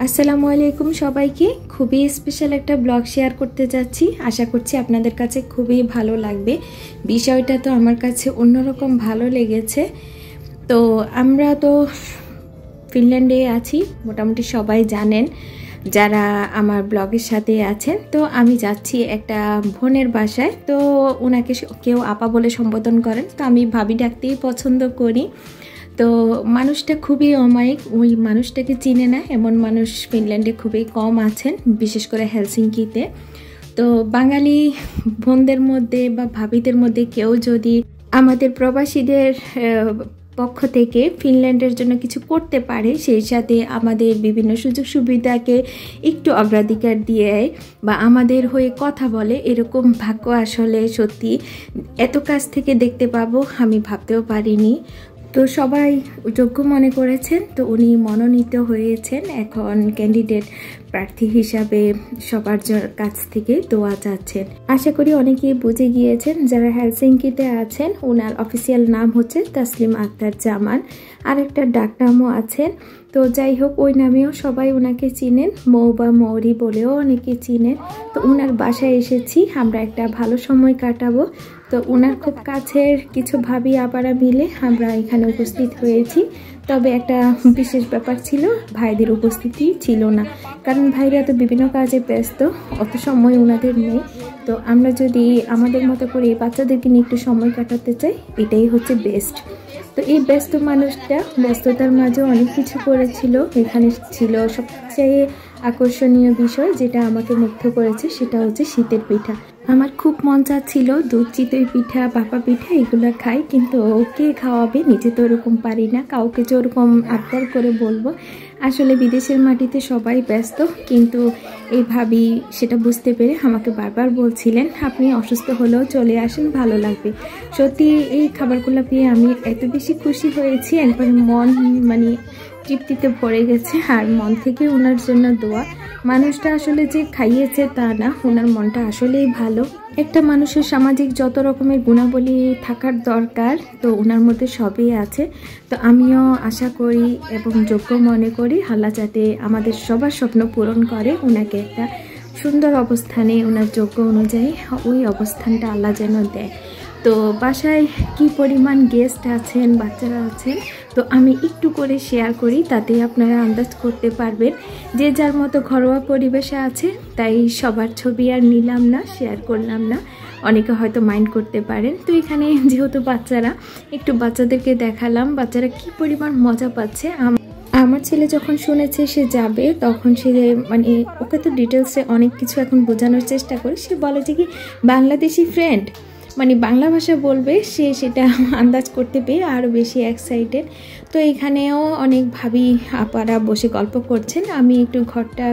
আসসালামু আলাইকুম সবাইকে। খুবই স্পেশাল একটা ব্লগ শেয়ার করতে যাচ্ছি। আশা করছি আপনাদের কাছে খুবই ভালো লাগবে। বিষয়টা তো আমার কাছে অন্যরকম ভালো লেগেছে। তো আমরা তো ফিনল্যান্ডে আছি, মোটামুটি সবাই জানেন যারা আমার ব্লগের সাথে আছেন। তো আমি যাচ্ছি একটা বোনের বাসায়। তো ওনাকে কেউ আপা বলে সম্বোধন করেন, তো আমি ভাবি ডাকতেই পছন্দ করি। তো মানুষটা খুবই অমায়িক, ওই মানুষটাকে চিনে না এমন মানুষ ফিনল্যান্ডে খুবই কম আছেন, বিশেষ করে হেলসিঙ্কিতে। তো বাঙালি বোনদের মধ্যে বা ভাবিদের মধ্যে কেউ যদি আমাদের প্রবাসীদের পক্ষ থেকে ফিনল্যান্ডের জন্য কিছু করতে পারে, সেই সাথে আমাদের বিভিন্ন সুযোগ সুবিধাকে একটু অগ্রাধিকার দিয়ে বা আমাদের হয়ে কথা বলে, এরকম ভাগ্য আসলে সত্যি এত কাছ থেকে দেখতে পাবো আমি ভাবতেও পারিনি। তো সবাই যোগ্য মনে করেছেন, তো উনি মনোনীত হয়েছেন। এখন ক্যান্ডিডেট প্রার্থী হিসাবে সবার কাছ থেকে দোয়া চাচ্ছেন। আশা করি অনেকেই বুঝে গিয়েছেন যারা হেলসিঙ্কিতে আছেন। ওনার অফিসিয়াল নাম হচ্ছে তাসলিম আক্তার জামান, আর একটা ডাক নামও আছেন। তো যাই হোক, ওই নামেও সবাই ওনাকে চিনেন, মৌ বা মৌরি বলেও অনেকে চিনেন। তো ওনার বাসায় এসেছি, আমরা একটা ভালো সময় কাটাবো। তো ওনার খুব কাছের কিছু ভাবি আপারা মিলে আমরা এখানে উপস্থিত হয়েছি। তবে একটা বিশেষ ব্যাপার ছিল, ভাইদের উপস্থিতি ছিল না, কারণ ভাইরা তো বিভিন্ন কাজে ব্যস্ত, অত সময় ওনাদের নেই। তো আমরা যদি আমাদের মতো করে বাচ্চাদেরকে নিয়ে একটু সময় কাটাতে চাই, এটাই হচ্ছে বেস্ট। তো এই ব্যস্ত মানুষটা ব্যস্ততার মাঝে অনেক কিছু করেছিল। এখানে ছিল সবচেয়ে আকর্ষণীয় বিষয়, যেটা আমাকে মুগ্ধ করেছে, সেটা হচ্ছে শীতের পিঠা। আমার খুব মন চাচ্ছিল দুধ চিতই পিঠা, ভাপা পিঠা এগুলো খাই, কিন্তু কে খাওয়াবে, নিজে তো ওরকম পারি না, কাউকে যে ওরকম আবদার করে বলবো। আসলে বিদেশের মাটিতে সবাই ব্যস্ত, কিন্তু এই ভাবি সেটা বুঝতে পেরে আমাকে বারবার বলছিলেন আপনি অসুস্থ হলেও চলে আসেন, ভালো লাগবে। সত্যি এই খাবারগুলো পেয়ে আমি এত বেশি খুশি হয়েছি, একবার মন তৃপ্তিতে ভরে গেছে। আর মন থেকে ওনার জন্য দোয়া। মানুষটা আসলে যে খাইয়েছে তা না, ওনার মনটা আসলেই ভালো। একটা মানুষের সামাজিক যত রকমের গুণাবলী থাকার দরকার, তো ওনার মধ্যে সবই আছে। তো আমিও আশা করি এবং যোগ্য মনে করি আল্লাহ যাতে আমাদের সবার স্বপ্ন পূরণ করে, ওনাকে একটা সুন্দর অবস্থানে ওনার যোগ্য অনুযায়ী ওই অবস্থানটা আল্লাহ যেন দেয়। তো বাসায় কি পরিমাণ গেস্ট আছেন, বাচ্চারা আছেন, তো আমি একটু করে শেয়ার করি, তাতে আপনারা আন্দাজ করতে পারবেন। যে যার মতো ঘরোয়া পরিবেশে আছে, তাই সবার ছবি আর নিলাম না, শেয়ার করলাম না, অনেকে হয়তো মাইন্ড করতে পারেন। তো এখানে যেহেতু বাচ্চারা, একটু বাচ্চাদেরকে দেখালাম বাচ্চারা কি পরিমাণ মজা পাচ্ছে। আমার ছেলে যখন শুনেছে সে যাবে, তখন সে ওকে তো ডিটেলসে অনেক কিছু এখন বোঝানোর চেষ্টা করে। সে বলে যে কি বাংলাদেশি ফ্রেন্ড, বাংলা ভাষা বলবে, সে সেটা আন্দাজ করতে পেরে আরও বেশি এক্সাইটেড। তো এখানেও অনেক ভাবি আপারা বসে গল্প করছেন, আমি একটু ঘরটা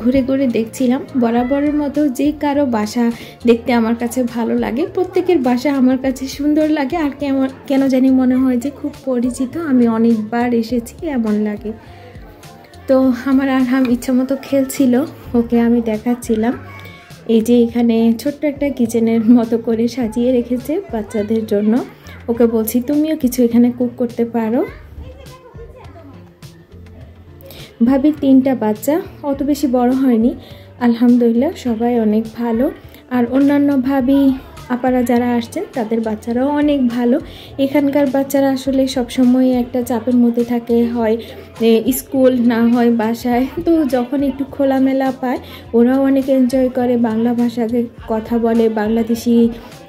ঘুরে ঘুরে দেখছিলাম। বরাবরের মতো যে কারো বাসা দেখতে আমার কাছে ভালো লাগে, প্রত্যেকের বাসা আমার কাছে সুন্দর লাগে, আর কেন জানি মনে হয় যে খুব পরিচিত, আমি অনেকবার এসেছি এমন লাগে। তো আমার আরহাম ইচ্ছা মতো খেলছিল, ওকে আমি দেখাচ্ছিলাম। এই যে এখানে ছোট্ট একটা কিচেনের মতো করে সাজিয়ে রেখেছে বাচ্চাদের জন্য। ওকে বলছি তুমিও কিছু এখানে কুক করতে পারো। ভাবির 3টা বাচ্চা, অত বেশি বড় হয়নি, আলহামদুলিল্লাহ সবাই অনেক ভালো। আর অন্যান্য ভাবি আপারা যারা আসছেন তাদের বাচ্চারাও অনেক ভালো। এখানকার বাচ্চারা আসলে সবসময় একটা চাপের মধ্যে থাকে, হয় স্কুল না হয় বাসায়। তো যখন একটু খোলামেলা পায়, ওরাও অনেক এনজয় করে, বাংলা ভাষাকে কথা বলে, বাংলাদেশি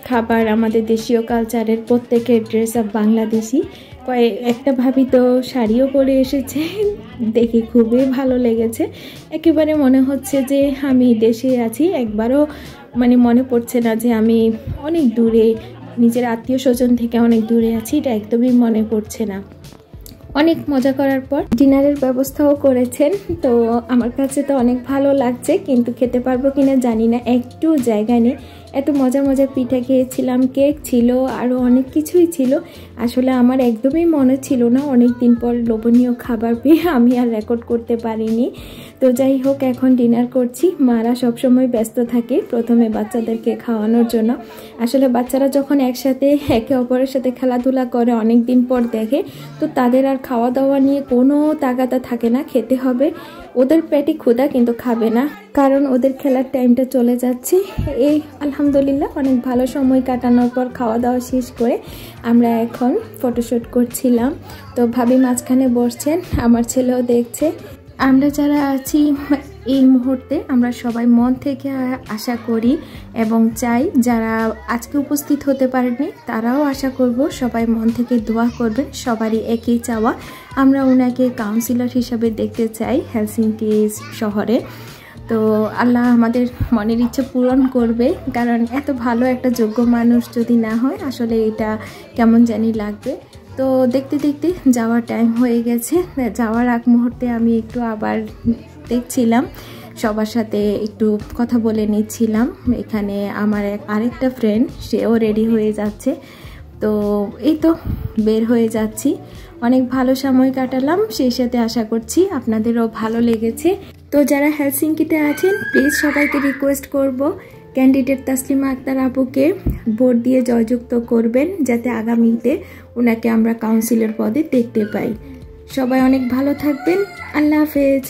খাবার, আমাদের দেশীয় কালচারের প্রত্যেকের ড্রেস আপ বাংলাদেশি। একটা ভাবি তো শাড়িও পরে এসেছে, দেখে খুবই ভালো লেগেছে। একেবারে মনে হচ্ছে যে আমি দেশে আছি, একবারও মনে পড়ছে না যে আমি অনেক দূরে, নিজের আত্মীয় স্বজন থেকে অনেক দূরে আছি, এটা একদমই মনে পড়ছে না। অনেক মজা করার পর ডিনারের ব্যবস্থাও করেছেন। তো আমার কাছে তো অনেক ভালো লাগছে, কিন্তু খেতে পারবো কিনা জানি না, একটু জায়গা নেই। এত মজা মজা পিঠা খেয়েছিলাম, কেক ছিল, আরও অনেক কিছুই ছিল। আসলে আমার একদমই মনে ছিল না, অনেক দিন পর লোভনীয় খাবার পেয়ে আমি আর রেকর্ড করতে পারিনি। তো যাই হোক, এখন ডিনার করছি। মারা সবসময় ব্যস্ত থাকে প্রথমে বাচ্চাদেরকে খাওয়ানোর জন্য। আসলে বাচ্চারা যখন একসাথে একে অপরের সাথে খেলাধুলা করে, অনেক দিন পর দেখে, তো তাদের আর খাওয়া দাওয়া নিয়ে কোনো তাগাদা থাকে না, খেতে হবে। ওদের পেটে ক্ষুধা কিন্তু খাবে না, কারণ ওদের খেলার টাইমটা চলে যাচ্ছে। এই আলহামদুলিল্লাহ অনেক ভালো সময় কাটানোর পর খাওয়া দাওয়া শেষ করে আমরা এখন ফটোশ্যুট করছিলাম। তো ভাবি মাঝখানে বসছেন, আমার ছেলেও দেখছে। আমরা যারা আছি এই মুহূর্তে আমরা সবাই মন থেকে আশা করি এবং চাই যারা আজকে উপস্থিত হতে পারেননি তারাও আশা করব সবাই মন থেকে দোয়া করবেন। সবারই একই চাওয়া, আমরা ওনাকে কাউন্সিলর হিসাবে দেখতে চাই হেলসিঙ্কি শহরে। তো আল্লাহ আমাদের মনের ইচ্ছে পূরণ করবে, কারণ এত ভালো একটা যোগ্য মানুষ যদি না হয় আসলে এটা কেমন জানি লাগবে। তো দেখতে দেখতে যাওয়ার টাইম হয়ে গেছে। যাওয়ার আগ মুহূর্তে আমি একটু আবার দেখছিলাম, সবার সাথে একটু কথা বলে নিচ্ছিলাম। এখানে আমার আরেকটা ফ্রেন্ড, সেও রেডি হয়ে যাচ্ছে। তো এই তো বের হয়ে যাচ্ছি। অনেক ভালো সময় কাটালাম, সেই সাথে আশা করছি আপনাদেরও ভালো লেগেছে। তো যারা হেলসিঙ্কিতে আছেন প্লিজ সবাইকে রিকোয়েস্ট করব ক্যান্ডিডেট তাসলিমা আক্তার আপুকে ভোট দিয়ে জয়যুক্ত করবেন, যাতে আগামীতে ওনাকে আমরা কাউন্সিলর পদে দেখতে পাই। সবাই অনেক ভালো থাকবেন। আল্লাহ হাফেজ।